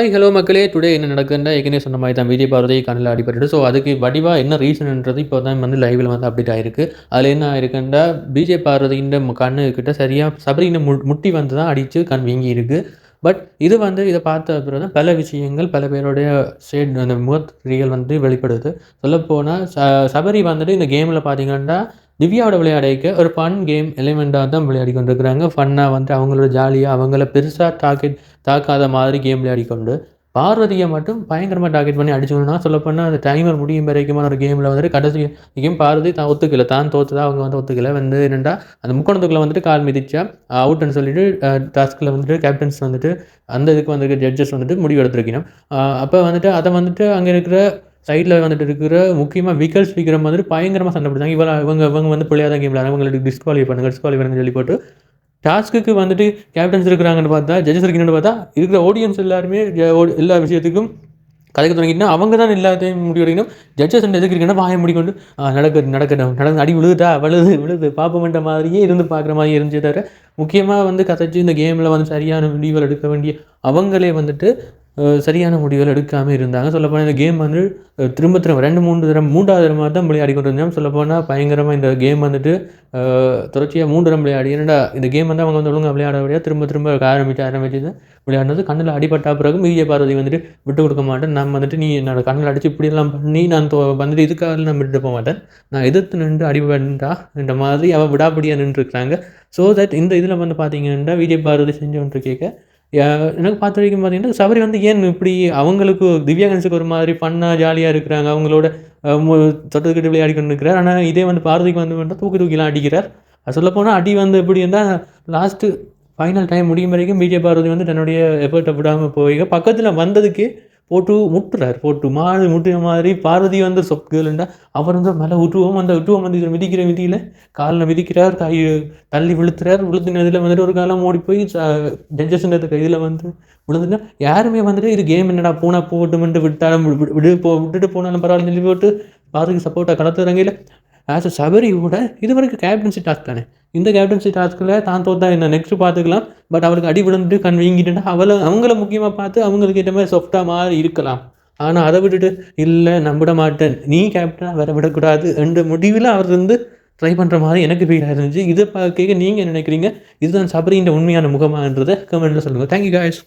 Hi hello மக்களே! Today என்ன நடக்குதுன்னா, ஏற்கனவே சொன்ன மாரி தான் விஜய் பார்வதி கண்ணுல அடிபட்டுட்டு. ஸோ, அதுக்கு வடிவா என்ன ரீசன்ன்றது இப்போ தான் வந்து லைவ்ல வந்து அப்டேட் ஆயிருக்கு. அதில என்ன ஆயிருக்குன்னா, விஜய் பார்வதியின் கண்ணு கிட்ட சரியா சபரின முட்டி வந்து தான் அடிச்சு கண் வீங்கியிருக்கு. பட் இது வந்து இத பார்த்த அப்புறம் தான் பல விஷயங்கள், பல பேருடைய அந்த முகக்ரியல் வந்து வெளிப்படுது. சொல்லப்போனா சபரி வந்துட்டு இந்த கேம்ல பார்த்தீங்கன்னா, திவ்யாவோட விளையாடிக்க ஒரு ஃபன் கேம் எலிமெண்ட்டா தான் விளையாடி கொண்டிருக்கிறாங்க. ஃபன்னா வந்து அவங்களோட ஜாலியா அவங்கள பெருசா தாக்காத மாதிரி கேம் விளையாடிக்கொண்டு, பார்வதிய மட்டும் பயங்கரமா டார்கெட் பண்ணி அடிச்சோம்னா, சொல்லப்போனா அந்த டைமர் முடியும் வரைக்குமான ஒரு கேம்ல வந்துட்டு கடைசி கேம் பார்வதி தான் ஒத்துக்கல. தான் தோத்ததா அவங்க வந்து ஒத்துக்கல. வந்து என்னன்னா, அந்த முக்கோணத்துக்குள்ள வந்துட்டு கால் மிதிச்சா அவுட்ன்னு சொல்லிட்டு டாஸ்க்ல வந்துட்டு கேப்டன்ஸ் வந்துட்டு அந்த இதுக்கு வந்து ஜட்ஜஸ் வந்துட்டு முடிவு எடுத்திருக்கணும். அப்ப வந்துட்டு அத வந்துட்டு அங்க இருக்கிற சைட்ல வந்துட்டு இருக்கிற முக்கியமா விக்கல் ஸ்பீக்கர் வந்துட்டு பயங்கரமா சண்டை பிடிச்சாங்க. இவங்க வந்து பிள்ளையா தான் கேம் விளையாடுறாங்க. இவங்களுக்கு டிஸ்குவாலிஃபை பண்ணுங்கன்னு சொல்லி போட்டு டாஸ்க்குக்கு வந்துட்டு கேப்டன்ஸ் இருக்கிறாங்கன்னு பார்த்தா, ஜட்ஜஸ் இருக்கீங்கன்னு பார்த்தா, இருக்கிற ஆடியன்ஸ் எல்லாருமே எல்லா விஷயத்துக்கும் கதைக்க தொடங்கிட்டுனா, அவங்க தான் எல்லாத்தையும் முடிவெடுக்கணும். ஜட்ஜஸ் எதுக்கு இருக்குன்னா, வாய மூடிக்கொண்டு நடக்கட்டும், நடக்கட்டும், அடி விழுகுதா, விழுது பார்ப்போம்ன்ற மாதிரியே இருந்து பார்க்குற மாரி இருந்துச்சே தவிர, முக்கியமா வந்து கதைச்சு இந்த கேம்ல வந்து சரியான முடிவுகள் எடுக்க வேண்டிய அவங்களே வந்துட்டு சரியான முடிவுகள் எடுக்காம இருந்தாங்க. சொல்லப்போனா இந்த கேம் வந்து திரும்ப 2, 3 தடவ 3வது தடவ தான் விளையாடி கொண்டிருந்தோம். சொல்லப்போனா பயங்கரமா இந்த கேம் வந்துட்டு தொடர்ச்சியா 3 தடவ விளையாடி என்னடா இந்த கேம் வந்து அவங்க வந்து ஒழுங்கா விளையாட முடியாது. திரும்ப திரும்ப ஆரம்பிச்சு விளையாடுனது கண்ணுல அடிபட்ட பிறகு விஜய பார்வதி வந்துட்டு விட்டு கொடுக்க மாட்டேன். நான் வந்துட்டு நீ என்னோட கண்ணுல அடிச்சு இப்படியெல்லாம் பண்ணி நான் வந்துட்டு இதுக்காக நான் விட்டுட்டு போக மாட்டேன். நான் எதிர்த்து நின்று அடிபண்டா என்ற மாதிரி அவ விடாப்பிடியா நின்றுருக்காங்க. ஸோ தட் இந்த இதில வந்து பார்த்தீங்கன்னா, விஜய் பார்வதி செஞ்சு கொண்டு கேட்க எனக்கு பார்த்த வரைக்கும் பார்த்தீங்கன்னா, சபரி வந்து ஏன் இப்படி அவங்களுக்கு திவ்யா கணேஷுக்கு ஒரு மாதிரி ஃபன்னா, ஜாலியா இருக்கிறாங்க. அவங்களோட அ மு தொட்டத்துக்கிட்டு விளையாடிக்கொண்டு இருக்கிறார். ஆனா, இதே வந்து பாரதிக்கு வந்து மட்டும் தூக்கிலாம் அடிக்கிறார். சொல்லப்போனா அடி வந்து எப்படின்னா, லாஸ்ட்டு ஃபைனல் டைம் முடியும் வரைக்கும் விஜய் பார்வதி வந்து தன்னுடைய எஃபர்ட்ட விடாம போய் பக்கத்தில வந்ததுக்கே போட்டு முட்டுறார். போட்டு முட்டுற மாதிரி பார்வதி வந்து கேர்ள்ண்டா அவர் வந்து மேல உருவம் வந்து மிதிக்கிற மிதியில கால்ல மிதிக்கிறார். தள்ளி விழுத்துறார். விழுத்துனதுல வந்துட்டு ஒரு காலம் ஓடி போய் ஜட்ஜஸ்ன்ற கையில வந்து விழுந்துட்டா யாருமே வந்துட்டு இது கேம் என்னடா போனா போகட்டும்ன்ட்டு விட்டாலும் விட்டுட்டு போனாலும் பரவாயில்லன்னு சொல்லி போட்டு பார்வதிக்கு சப்போர்ட்டா களத்துறங்கையில ஆஸ் அ சபரியோட இதுவரைக்கும் கேப்டன்சி டாஸ்க் தானே. இந்த கேப்டன்சி டாஸ்க்கில தான் தோத்தா என்ன நெக்ஸ்ட் பார்த்துக்கலாம். பட் அவளுக்கு அடி விழுந்துட்டு கண் வீங்கிட்டுன்னா அவங்கள முக்கியமா பார்த்து அவங்களுக்கு ஏற்ற மாதிரி சாஃப்ட்டா மாறி இருக்கலாம். ஆனா அத விட்டுட்டு இல்ல நான் விட மாட்டேன். நீ கேப்டனா வேற விடக்கூடாது என்ற முடிவுல அவர் வந்து ட்ரை பண்ற மாரி எனக்கு ஃபீல் ஆயிருந்துச்சு. இத கேட்க நீங்க என்ன நினைக்கிறீங்க? இதுதான் சபரியின் உண்மையான முகமான்றத கமெண்ட்ல சொல்லுங்க. Thank you guys.